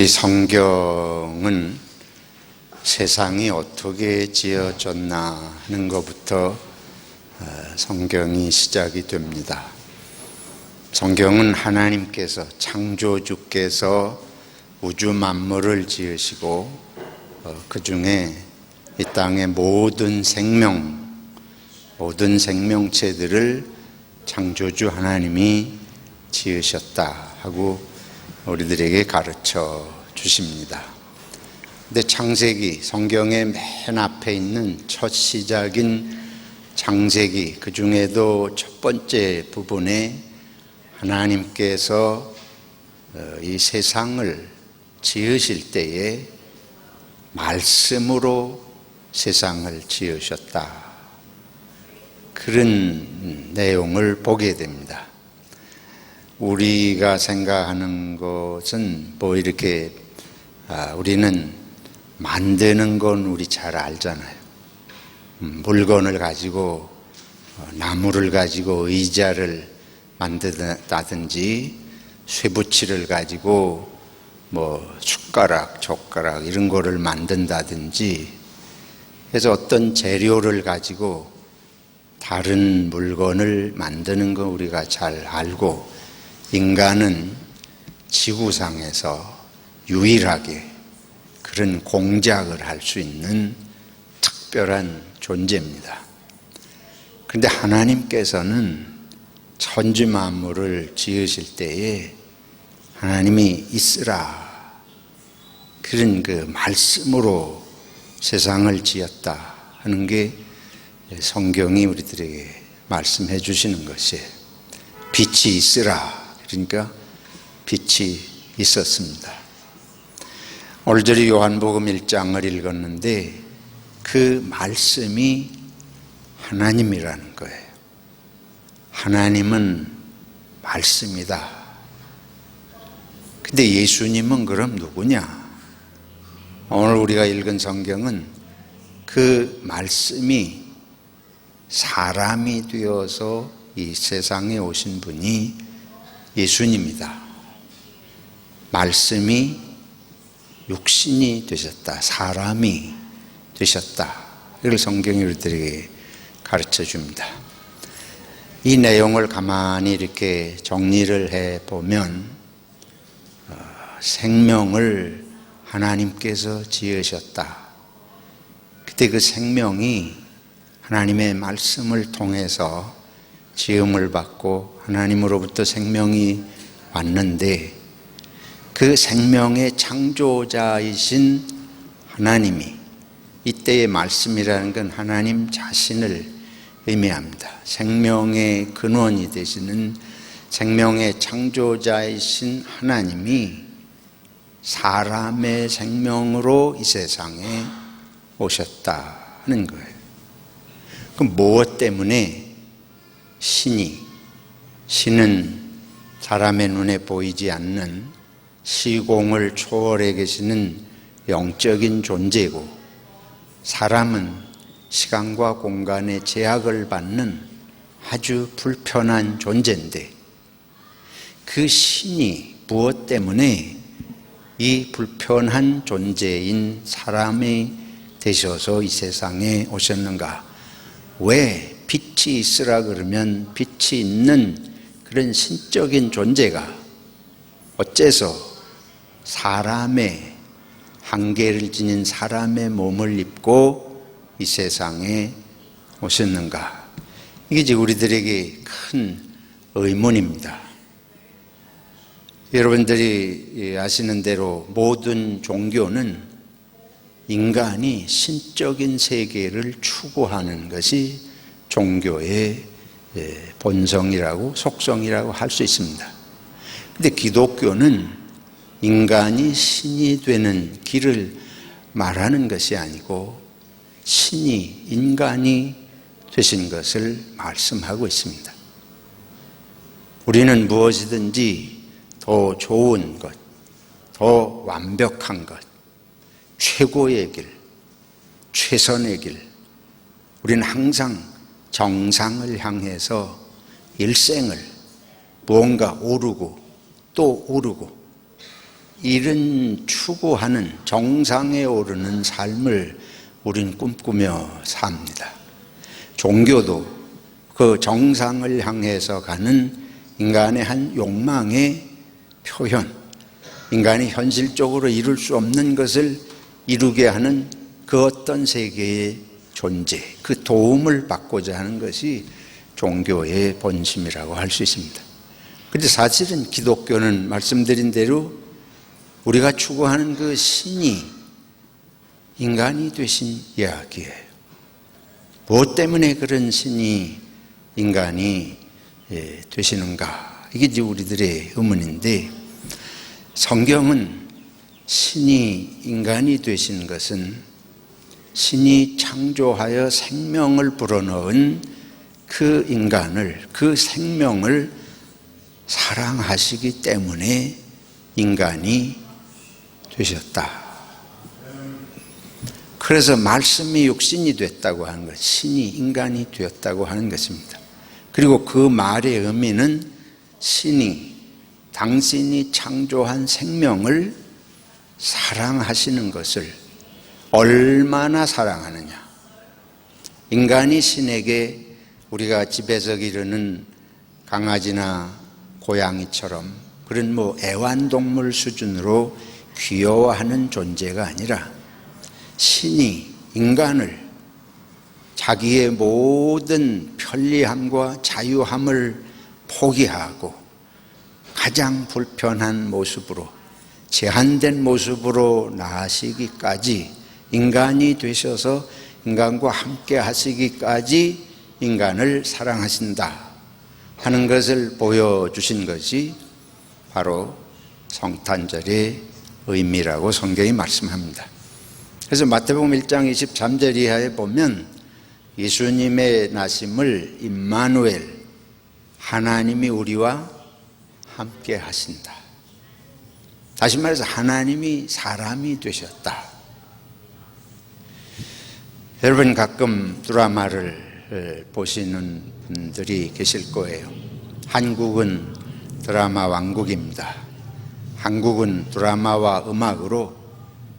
성경은 세상이 어떻게 지어졌나 하는 것부터 성경이 시작이 됩니다. 성경은 하나님께서, 창조주께서 우주 만물을 지으시고 그 중에 이 땅의 모든 생명체들을 창조주 하나님이 지으셨다 하고 우리들에게 가르쳐 주십니다. 근데 창세기, 성경의 맨 앞에 있는 첫 시작인 창세기, 그 중에도 첫 번째 부분에 하나님께서 이 세상을 지으실 때에 말씀으로 세상을 지으셨다, 그런 내용을 보게 됩니다. 우리가 생각하는 것은 이렇게 우리는 만드는 건 우리 잘 알잖아요. 물건을 가지고, 나무를 가지고 의자를 만든다든지, 쇠붙이를 가지고 숟가락, 젓가락 이런 거를 만든다든지, 그래서 어떤 재료를 가지고 다른 물건을 만드는 거 우리가 잘 알고, 인간은 지구상에서 유일하게 그런 공작을 할 수 있는 특별한 존재입니다. 그런데 하나님께서는 천지 만물을 지으실 때에 하나님이 있으라, 그런 그 말씀으로 세상을 지었다 하는 게 성경이 우리들에게 말씀해 주시는 것이에요. 빛이 있으라, 그러니까 빛이 있었습니다. 오늘 저희 요한복음 1장을 읽었는데 그 말씀이 하나님이라는 거예요. 하나님은 말씀이다. 근데 예수님은 그럼 누구냐? 오늘 우리가 읽은 성경은 그 말씀이 사람이 되어서 이 세상에 오신 분이 예수님이다. 말씀이 육신이 되셨다, 사람이 되셨다, 이걸 성경이 우리들에게 가르쳐 줍니다. 이 내용을 가만히 이렇게 정리를 해보면 생명을 하나님께서 지으셨다. 그때 그 생명이 하나님의 말씀을 통해서 지음을 받고 하나님으로부터 생명이 왔는데, 그 생명의 창조자이신 하나님이, 이때의 말씀이라는 건 하나님 자신을 의미합니다. 생명의 근원이 되시는 생명의 창조자이신 하나님이 사람의 생명으로 이 세상에 오셨다 하는 거예요. 그럼 무엇 때문에 신은 사람의 눈에 보이지 않는 시공을 초월해 계시는 영적인 존재고, 사람은 시간과 공간의 제약을 받는 아주 불편한 존재인데, 그 신이 무엇 때문에 이 불편한 존재인 사람이 되셔서 이 세상에 오셨는가? 왜 빛이 있으라 그러면 빛이 있는 그런 신적인 존재가 어째서 사람의 한계를 지닌 사람의 몸을 입고 이 세상에 오셨는가? 이게 이제 우리들에게 큰 의문입니다. 여러분들이 아시는 대로 모든 종교는 인간이 신적인 세계를 추구하는 것이 종교의 본성이라고, 속성이라고 할 수 있습니다. 그런데 기독교는 인간이 신이 되는 길을 말하는 것이 아니고 신이 인간이 되신 것을 말씀하고 있습니다. 우리는 무엇이든지 더 좋은 것, 더 완벽한 것, 최고의 길, 최선의 길, 우리는 항상 정상을 향해서 일생을 무언가 오르고 또 오르고 이런 추구하는 정상에 오르는 삶을 우린 꿈꾸며 삽니다. 종교도 그 정상을 향해서 가는 인간의 한 욕망의 표현, 인간이 현실적으로 이룰 수 없는 것을 이루게 하는 그 어떤 세계의 존재, 그 도움을 받고자 하는 것이 종교의 본심이라고 할 수 있습니다. 그런데 사실은 기독교는 말씀드린 대로 우리가 추구하는 그 신이 인간이 되신 이야기예요. 무엇 때문에 그런 신이 인간이 되시는가? 이게 이제 우리들의 의문인데, 성경은 신이 인간이 되신 것은 신이 창조하여 생명을 불어넣은 그 인간을, 그 생명을 사랑하시기 때문에 인간이 되셨다. 그래서 말씀이 육신이 됐다고 하는 것, 신이 인간이 되었다고 하는 것입니다. 그리고 그 말의 의미는 신이, 당신이 창조한 생명을 사랑하시는 것을 얼마나 사랑하느냐. 인간이 신에게 우리가 집에서 기르는 강아지나 고양이처럼 그런 애완동물 수준으로 귀여워하는 존재가 아니라 신이 인간을 자기의 모든 편리함과 자유함을 포기하고 가장 불편한 모습으로, 제한된 모습으로 나아시기까지, 인간이 되셔서 인간과 함께 하시기까지 인간을 사랑하신다 하는 것을 보여주신 것이 바로 성탄절의 의미라고 성경이 말씀합니다. 그래서 마태복음 1장 23절 이하에 보면 예수님의 나심을 임마누엘, 하나님이 우리와 함께 하신다. 다시 말해서 하나님이 사람이 되셨다. 여러분 가끔 드라마를 보시는 분들이 계실 거예요. 한국은 드라마 왕국입니다. 한국은 드라마와 음악으로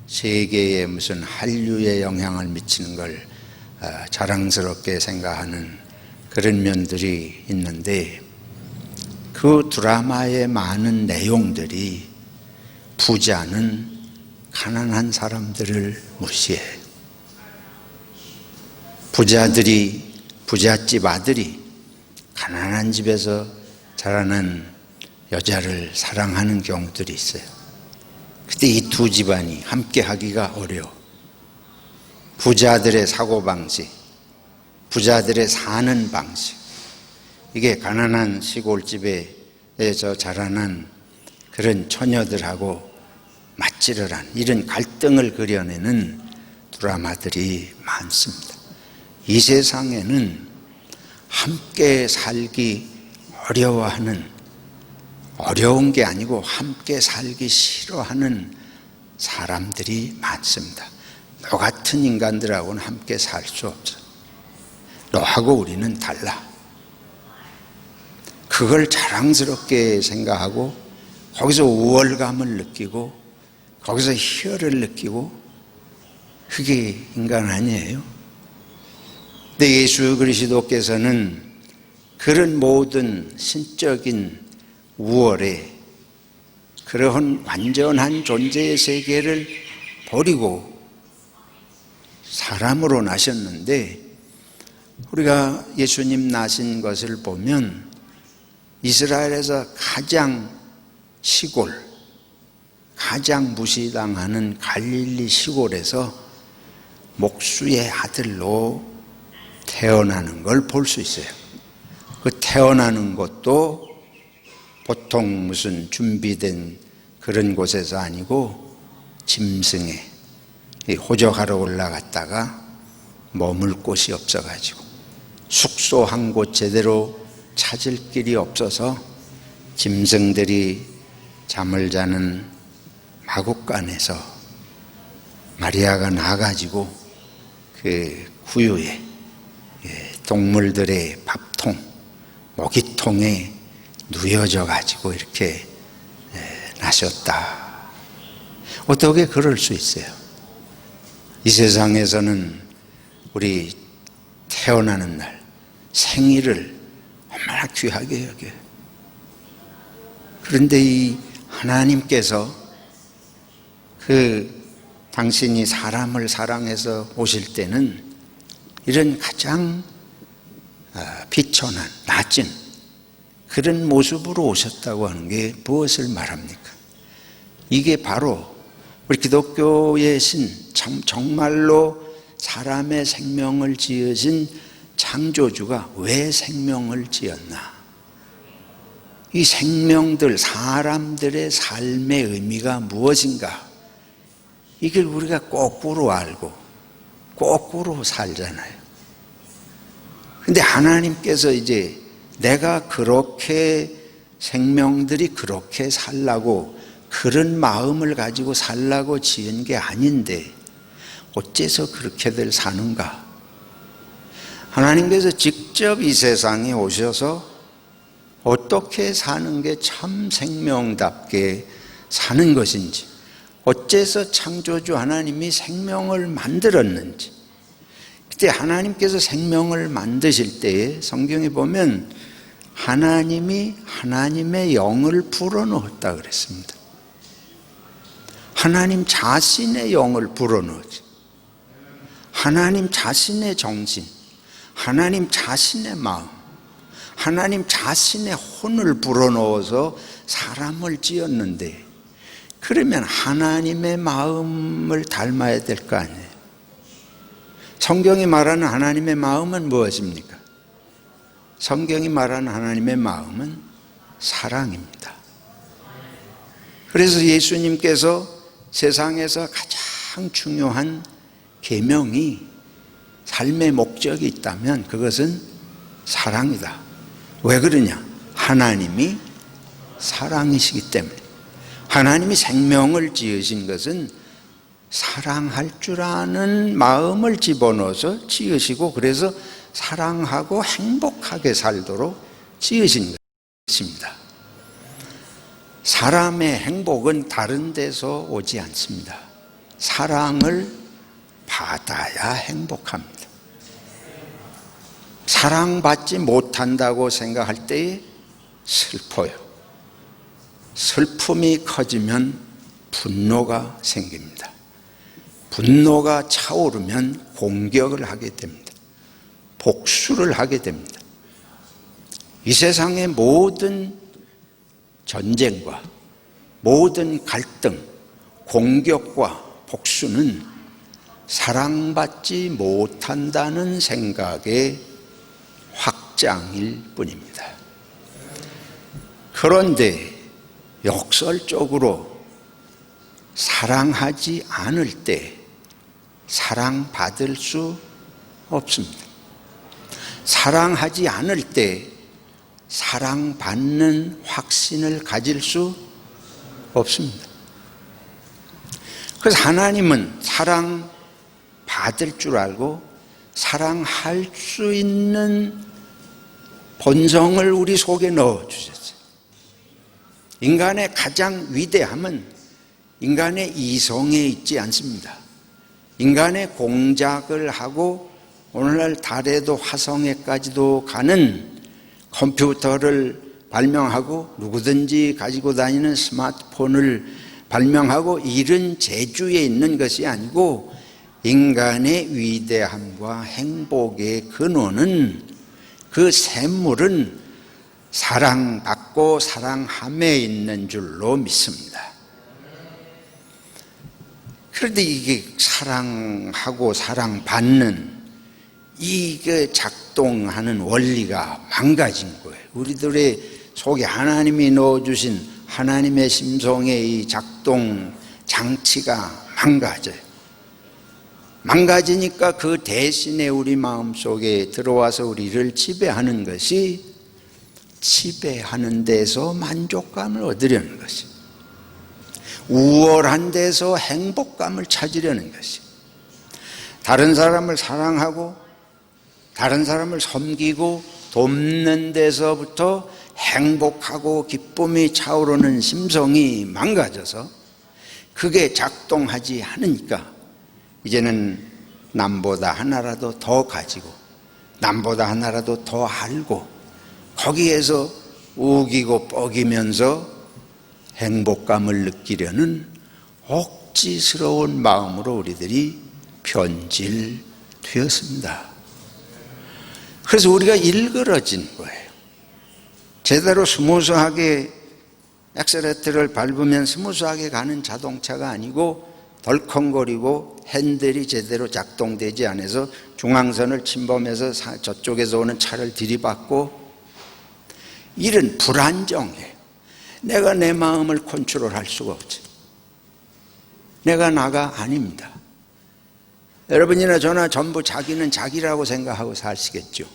세계에 무슨 한류에 영향을 미치는 걸 자랑스럽게 생각하는 그런 면들이 있는데, 그 드라마의 많은 내용들이 부자는 가난한 사람들을 무시해요. 부잣집 아들이 가난한 집에서 자라는 여자를 사랑하는 경우들이 있어요. 그때 이 두 집안이 함께 하기가 어려워. 부자들의 사고방식, 부자들의 사는 방식, 이게 가난한 시골집에서 자라난 그런 처녀들하고 맞지를 않은 이런 갈등을 그려내는 드라마들이 많습니다. 이 세상에는 함께 살기 어려워하는, 어려운 게 아니고 함께 살기 싫어하는 사람들이 많습니다. 너 같은 인간들하고는 함께 살 수 없어. 너하고 우리는 달라. 그걸 자랑스럽게 생각하고 거기서 우월감을 느끼고 거기서 희열을 느끼고, 그게 인간 아니에요? 근데 예수 그리스도께서는 그런 모든 신적인 우월에 그러한 완전한 존재의 세계를 버리고 사람으로 나셨는데, 우리가 예수님 나신 것을 보면 이스라엘에서 가장 시골, 가장 무시당하는 갈릴리 시골에서 목수의 아들로 태어나는 걸 볼 수 있어요. 그 태어나는 것도 보통 무슨 준비된 그런 곳에서 아니고 짐승에 호적하러 올라갔다가 머물 곳이 없어가지고 숙소 한 곳 제대로 찾을 길이 없어서 짐승들이 잠을 자는 마국간에서 마리아가 나가지고 그 구유에 동물들의 밥통, 모기통에 누여져 가지고 이렇게 나셨다. 어떻게 그럴 수 있어요? 이 세상에서는 우리 태어나는 날, 생일을 얼마나 귀하게 여겨요. 그런데 이 하나님께서 당신이 사람을 사랑해서 오실 때는 이런 가장 비천한, 낮은 그런 모습으로 오셨다고 하는 게 무엇을 말합니까? 이게 바로 우리 기독교의 신, 정말로 사람의 생명을 지으신 창조주가 왜 생명을 지었나? 이 생명들, 사람들의 삶의 의미가 무엇인가? 이걸 우리가 거꾸로 알고 거꾸로 살잖아요. 근데 하나님께서 이제 내가 그렇게 생명들이 그렇게 살라고 그런 마음을 가지고 살라고 지은 게 아닌데 어째서 그렇게들 사는가? 하나님께서 직접 이 세상에 오셔서 어떻게 사는 게 참 생명답게 사는 것인지, 어째서 창조주 하나님이 생명을 만들었는지, 그때 하나님께서 생명을 만드실 때에 성경에 보면 하나님이 하나님의 영을 불어넣었다 그랬습니다. 하나님 자신의 영을 불어넣었지. 하나님 자신의 정신, 하나님 자신의 마음, 하나님 자신의 혼을 불어넣어서 사람을 지었는데, 그러면 하나님의 마음을 닮아야 될 거 아니에요. 성경이 말하는 하나님의 마음은 무엇입니까? 성경이 말하는 하나님의 마음은 사랑입니다. 그래서 예수님께서 세상에서 가장 중요한 계명이, 삶의 목적이 있다면 그것은 사랑이다. 왜 그러냐? 하나님이 사랑이시기 때문에. 하나님이 생명을 지으신 것은 사랑할 줄 아는 마음을 집어넣어서 지으시고, 그래서 사랑하고 행복하게 살도록 지으신 것입니다. 사람의 행복은 다른 데서 오지 않습니다. 사랑을 받아야 행복합니다. 사랑받지 못한다고 생각할 때에 슬퍼요. 슬픔이 커지면 분노가 생깁니다. 분노가 차오르면 공격을 하게 됩니다. 복수를 하게 됩니다. 이 세상의 모든 전쟁과 모든 갈등, 공격과 복수는 사랑받지 못한다는 생각의 확장일 뿐입니다. 그런데 역설적으로 사랑하지 않을 때 사랑받을 수 없습니다. 사랑하지 않을 때 사랑받는 확신을 가질 수 없습니다. 그래서 하나님은 사랑받을 줄 알고 사랑할 수 있는 본성을 우리 속에 넣어주셨어요. 인간의 가장 위대함은 인간의 이성에 있지 않습니다. 인간의 공작을 하고 오늘날 달에도 화성에까지도 가는 컴퓨터를 발명하고 누구든지 가지고 다니는 스마트폰을 발명하고 이런 재주에 있는 것이 아니고, 인간의 위대함과 행복의 근원은, 그 샘물은 사랑받고 사랑함에 있는 줄로 믿습니다. 그런데 이게 사랑하고 사랑받는 이게 작동하는 원리가 망가진 거예요. 우리들의 속에 하나님이 넣어주신 하나님의 심성의 이 작동 장치가 망가져요. 망가지니까 그 대신에 우리 마음속에 들어와서 우리를 지배하는 것이, 지배하는 데서 만족감을 얻으려는 것이, 우월한 데서 행복감을 찾으려는 것이, 다른 사람을 사랑하고 다른 사람을 섬기고 돕는 데서부터 행복하고 기쁨이 차오르는 심성이 망가져서 그게 작동하지 않으니까 이제는 남보다 하나라도 더 가지고 남보다 하나라도 더 알고 거기에서 우기고 뻐기면서 행복감을 느끼려는 억지스러운 마음으로 우리들이 변질되었습니다. 그래서 우리가 일그러진 거예요. 제대로 스무스하게 엑셀레터를 밟으면 스무스하게 가는 자동차가 아니고 덜컹거리고 핸들이 제대로 작동되지 않아서 중앙선을 침범해서 저쪽에서 오는 차를 들이받고 이런 불안정해. 내가 내 마음을 컨트롤할 수가 없지. 내가 나가 아닙니다. 여러분이나 저나 전부 자기는 자기라고 생각하고 사시겠죠.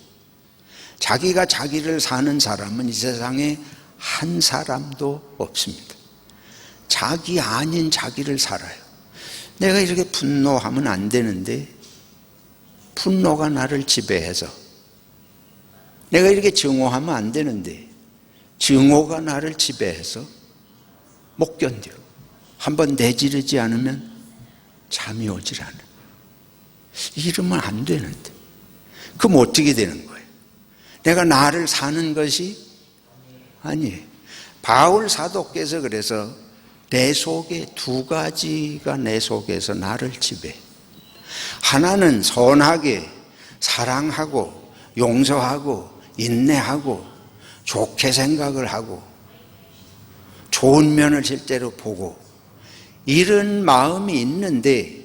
자기가 자기를 사는 사람은 이 세상에 한 사람도 없습니다. 자기 아닌 자기를 살아요. 내가 이렇게 분노하면 안 되는데 분노가 나를 지배해서, 내가 이렇게 증오하면 안 되는데 증오가 나를 지배해서 못 견뎌. 한번 내지르지 않으면 잠이 오질 않아. 이러면 안 되는데. 그럼 어떻게 되는 거예요? 내가 나를 사는 것이 아니에요. 바울 사도께서 그래서 내 속에 두 가지가 내 속에서 나를 지배해. 하나는 선하게 사랑하고 용서하고 인내하고 좋게 생각을 하고 좋은 면을 실제로 보고 이런 마음이 있는데,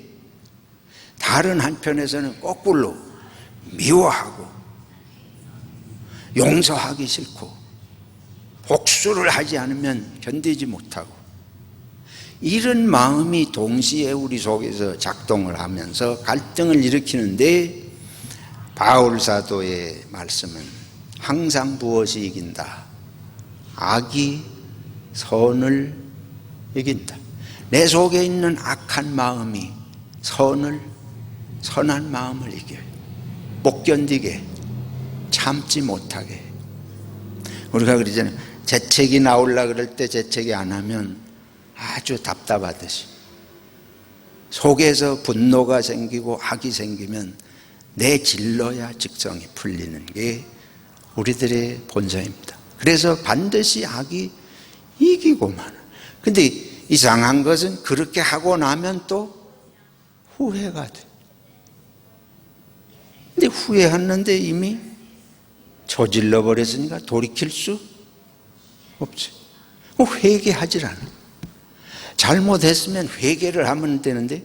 다른 한편에서는 거꾸로 미워하고 용서하기 싫고 복수를 하지 않으면 견디지 못하고, 이런 마음이 동시에 우리 속에서 작동을 하면서 갈등을 일으키는데, 바울 사도의 말씀은 항상 무엇이 이긴다? 악이 선을 이긴다. 내 속에 있는 악한 마음이 선한 마음을 이겨요. 못 견디게, 참지 못하게. 우리가 그러잖아요. 재채기 나오려고 그럴 때 재채기 안 하면 아주 답답하듯이, 속에서 분노가 생기고 악이 생기면 내질러야 직성이 풀리는 게 우리들의 본성입니다. 그래서 반드시 악이 이기고 마는. 근데 이상한 것은 그렇게 하고 나면 또 후회가 돼. 근데 후회했는데 이미 저질러 버렸으니까 돌이킬 수 없지. 회개하질 않아. 잘못했으면 회개를 하면 되는데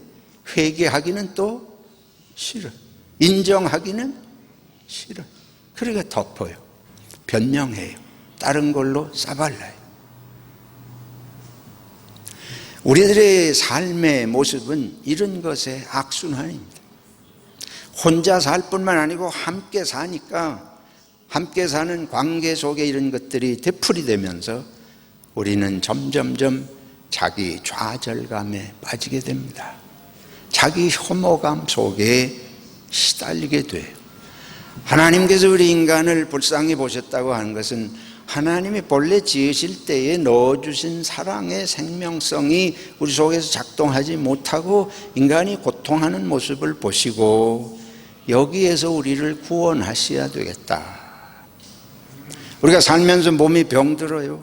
회개하기는 또 싫어. 인정하기는 싫어. 그러니까 덮어요. 변명해요. 다른 걸로 싸발라요. 우리들의 삶의 모습은 이런 것의 악순환입니다. 혼자 살 뿐만 아니고 함께 사니까 함께 사는 관계 속에 이런 것들이 되풀이되면서 우리는 점점점 자기 좌절감에 빠지게 됩니다. 자기 혐오감 속에 시달리게 돼요. 하나님께서 우리 인간을 불쌍히 보셨다고 하는 것은 하나님이 본래 지으실 때에 넣어주신 사랑의 생명성이 우리 속에서 작동하지 못하고 인간이 고통하는 모습을 보시고 여기에서 우리를 구원하셔야 되겠다. 우리가 살면서 몸이 병들어요.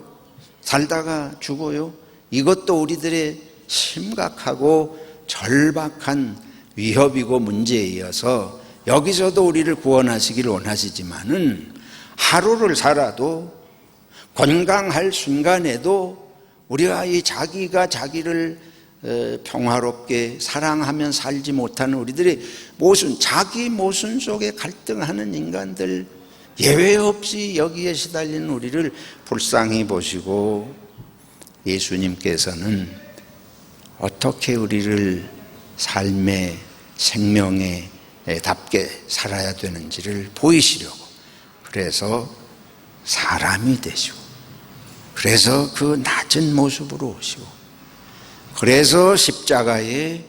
살다가 죽어요. 이것도 우리들의 심각하고 절박한 위협이고 문제이어서 여기서도 우리를 구원하시기를 원하시지만은, 하루를 살아도 건강할 순간에도 우리가 이 자기가 자기를 평화롭게 사랑하면 살지 못하는 우리들의 모순, 자기 모순 속에 갈등하는 인간들, 예외 없이 여기에 시달리는 우리를 불쌍히 보시고 예수님께서는 어떻게 우리를 삶의 생명에 답게 살아야 되는지를 보이시려고, 그래서 사람이 되시고, 그래서 그 낮은 모습으로 오시고, 그래서 십자가에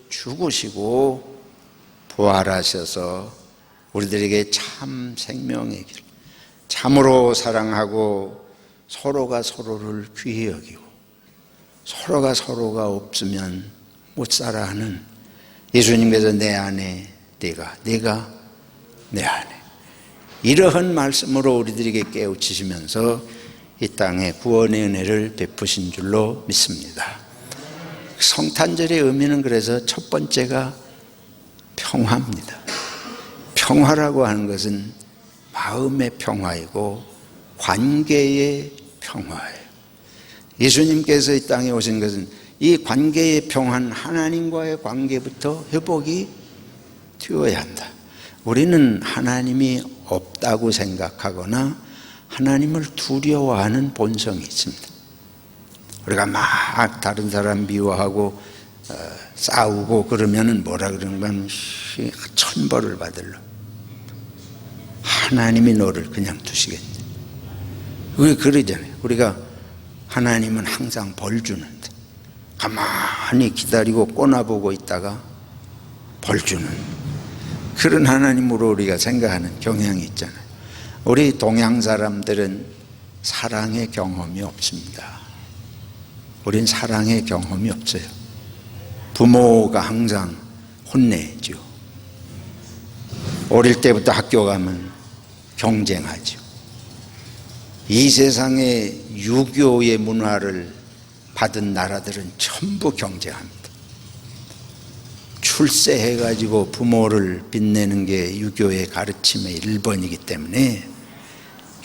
죽으시고 부활하셔서 우리들에게 참 생명의 길, 참으로 사랑하고 서로가 서로를 귀히 여기고 서로가 없으면 못 살아 하는 예수님께서 내 안에 네가 내 안에 이러한 말씀으로 우리들에게 깨우치시면서 이 땅에 구원의 은혜를 베푸신 줄로 믿습니다. 성탄절의 의미는 그래서 첫 번째가 평화입니다. 평화라고 하는 것은 마음의 평화이고 관계의 평화예요. 예수님께서 이 땅에 오신 것은 이 관계의 평화는 하나님과의 관계부터 회복이 되어야 한다. 우리는 하나님이 없다고 생각하거나 하나님을 두려워하는 본성이 있습니다. 우리가 막 다른 사람 미워하고 싸우고 그러면은 뭐라 그러는 건 천벌을 받을러. 하나님이 너를 그냥 두시겠니? 우리 그러잖아요. 우리가 하나님은 항상 벌 주는데 가만히 기다리고 꼬나보고 있다가 벌 주는 그런 하나님으로 우리가 생각하는 경향이 있잖아요. 우리 동양 사람들은 사랑의 경험이 없습니다. 우린 사랑의 경험이 없어요. 부모가 항상 혼내죠. 어릴 때부터 학교 가면 경쟁하죠. 이 세상의 유교의 문화를 받은 나라들은 전부 경쟁합니다. 출세해가지고 부모를 빛내는 게 유교의 가르침의 1번이기 때문에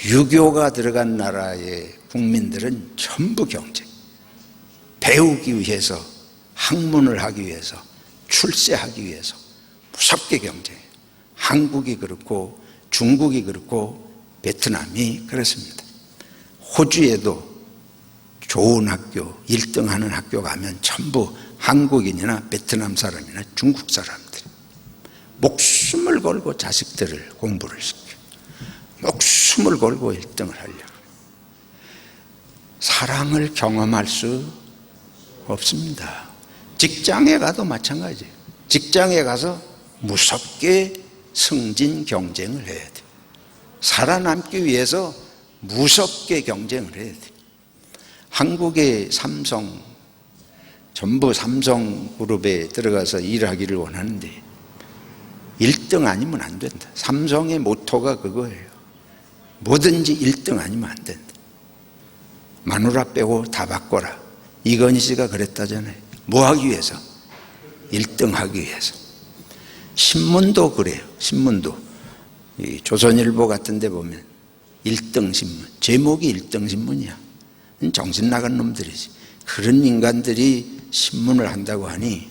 유교가 들어간 나라의 국민들은 전부 경쟁. 배우기 위해서, 학문을 하기 위해서, 출세하기 위해서 무섭게 경쟁해요. 한국이 그렇고 중국이 그렇고 베트남이 그렇습니다. 호주에도 좋은 학교, 1등하는 학교 가면 전부 한국인이나 베트남 사람이나 중국 사람들. 목숨을 걸고 자식들을 공부를 시켜. 목숨을 걸고 1등을 하려고. 사랑을 경험할 수 없습니다. 직장에 가도 마찬가지예요. 직장에 가서 무섭게 승진 경쟁을 해야 돼요. 살아남기 위해서 무섭게 경쟁을 해야 돼요. 한국의 삼성, 전부 삼성그룹에 들어가서 일하기를 원하는데 1등 아니면 안 된다. 삼성의 모토가 그거예요. 뭐든지 1등 아니면 안 된다. 마누라 빼고 다 바꿔라. 이건희 씨가 그랬다잖아요. 뭐 하기 위해서? 1등 하기 위해서. 신문도 그래요. 신문도 이 조선일보 같은 데 보면 1등 신문, 제목이 1등 신문이야. 정신 나간 놈들이지. 그런 인간들이 신문을 한다고 하니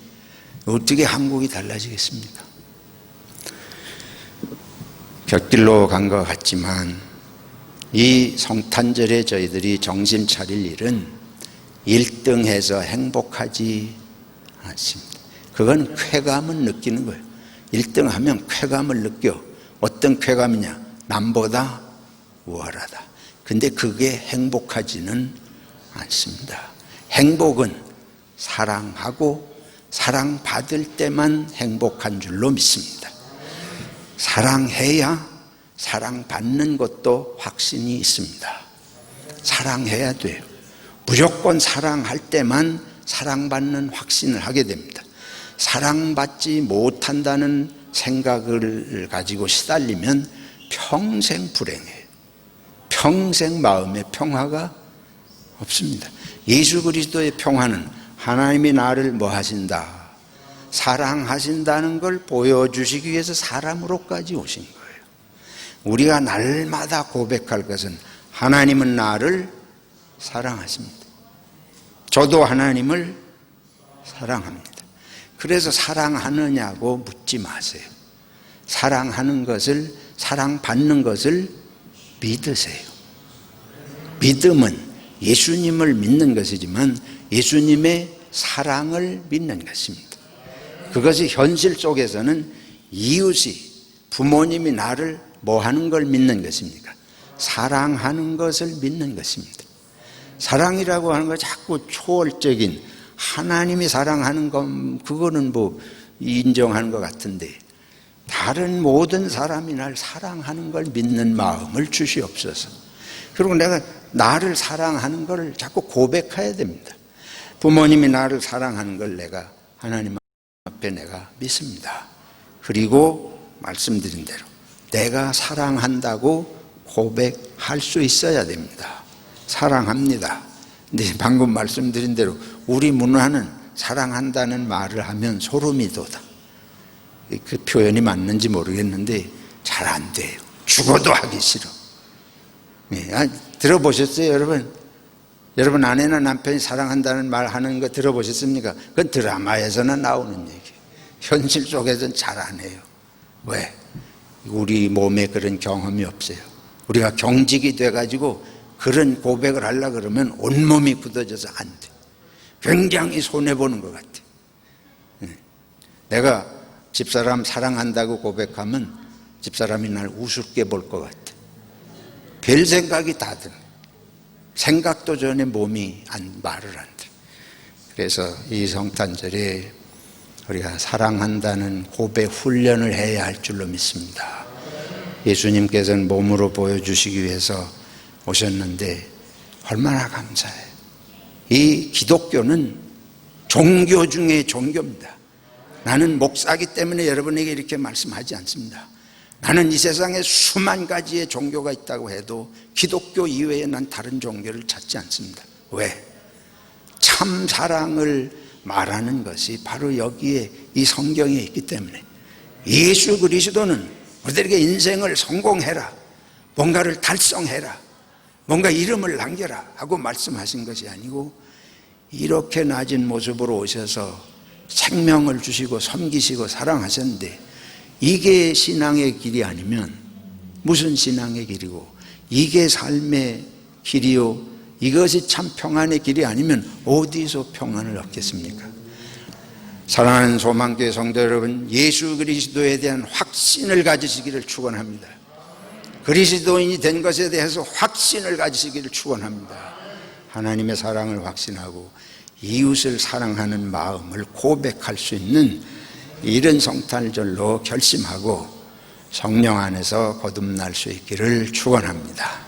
어떻게 한국이 달라지겠습니까? 곁길로 간 것 같지만 이 성탄절에 저희들이 정신 차릴 일은 1등해서 행복하지 않습니다. 그건 쾌감을 느끼는 거예요. 1등하면 쾌감을 느껴. 어떤 쾌감이냐? 남보다 우월하다. 근데 그게 행복하지는 않습니다. 행복은 사랑하고 사랑받을 때만 행복한 줄로 믿습니다. 사랑해야 사랑받는 것도 확신이 있습니다. 사랑해야 돼요. 무조건 사랑할 때만 사랑받는 확신을 하게 됩니다. 사랑받지 못한다는 생각을 가지고 시달리면 평생 불행해요. 평생 마음의 평화가 없습니다. 예수 그리스도의 평화는 하나님이 나를 뭐 하신다? 사랑하신다는 걸 보여주시기 위해서 사람으로까지 오신 거예요. 우리가 날마다 고백할 것은 하나님은 나를 사랑하십니다. 저도 하나님을 사랑합니다. 그래서 사랑하느냐고 묻지 마세요. 사랑하는 것을, 사랑받는 것을 믿으세요. 믿음은 예수님을 믿는 것이지만 예수님의 사랑을 믿는 것입니다. 그것이 현실 속에서는 이웃이, 부모님이 나를 뭐 하는 걸 믿는 것입니까? 사랑하는 것을 믿는 것입니다. 사랑이라고 하는 건 자꾸 초월적인 하나님이 사랑하는 건 그거는 뭐 인정하는 것 같은데 다른 모든 사람이 날 사랑하는 걸 믿는 마음을 주시옵소서. 그리고 내가 나를 사랑하는 걸 자꾸 고백해야 됩니다. 부모님이 나를 사랑하는 걸 내가 하나님 앞에 내가 믿습니다. 그리고 말씀드린 대로 내가 사랑한다고 고백할 수 있어야 됩니다. 사랑합니다. 근데 방금 말씀드린 대로 우리 문화는 사랑한다는 말을 하면 소름이 돋아. 그 표현이 맞는지 모르겠는데 잘 안 돼요. 죽어도 하기 싫어. 들어보셨어요, 여러분? 여러분 아내나 남편이 사랑한다는 말 하는 거 들어보셨습니까? 그건 드라마에서나 나오는 얘기예요. 현실 속에서는 잘 안 해요. 왜? 우리 몸에 그런 경험이 없어요. 우리가 경직이 돼가지고 그런 고백을 하려고 그러면 온몸이 굳어져서 안 돼. 굉장히 손해보는 것 같아. 내가 집사람 사랑한다고 고백하면 집사람이 날 우습게 볼 것 같아. 별 생각이 다 드네. 생각도 전에 몸이 말을 안 돼. 그래서 이 성탄절에 우리가 사랑한다는 고백 훈련을 해야 할 줄로 믿습니다. 예수님께서는 몸으로 보여주시기 위해서 오셨는데 얼마나 감사해요. 이 기독교는 종교 중에 종교입니다. 나는 목사이기 때문에 여러분에게 이렇게 말씀하지 않습니다. 나는 이 세상에 수만 가지의 종교가 있다고 해도 기독교 이외에 난 다른 종교를 찾지 않습니다. 왜? 참 사랑을 말하는 것이 바로 여기에 이 성경에 있기 때문에 예수 그리스도는 우리들에게 인생을 성공해라, 뭔가를 달성해라, 뭔가 이름을 남겨라 하고 말씀하신 것이 아니고 이렇게 낮은 모습으로 오셔서 생명을 주시고 섬기시고 사랑하셨는데 이게 신앙의 길이 아니면 무슨 신앙의 길이고 이게 삶의 길이요 이것이 참 평안의 길이 아니면 어디서 평안을 얻겠습니까? 사랑하는 소망교회 성도 여러분, 예수 그리스도에 대한 확신을 가지시기를 축원합니다. 그리스도인이 된 것에 대해서 확신을 가지시기를 축원합니다. 하나님의 사랑을 확신하고 이웃을 사랑하는 마음을 고백할 수 있는 이런 성탄절로 결심하고 성령 안에서 거듭날 수 있기를 축원합니다.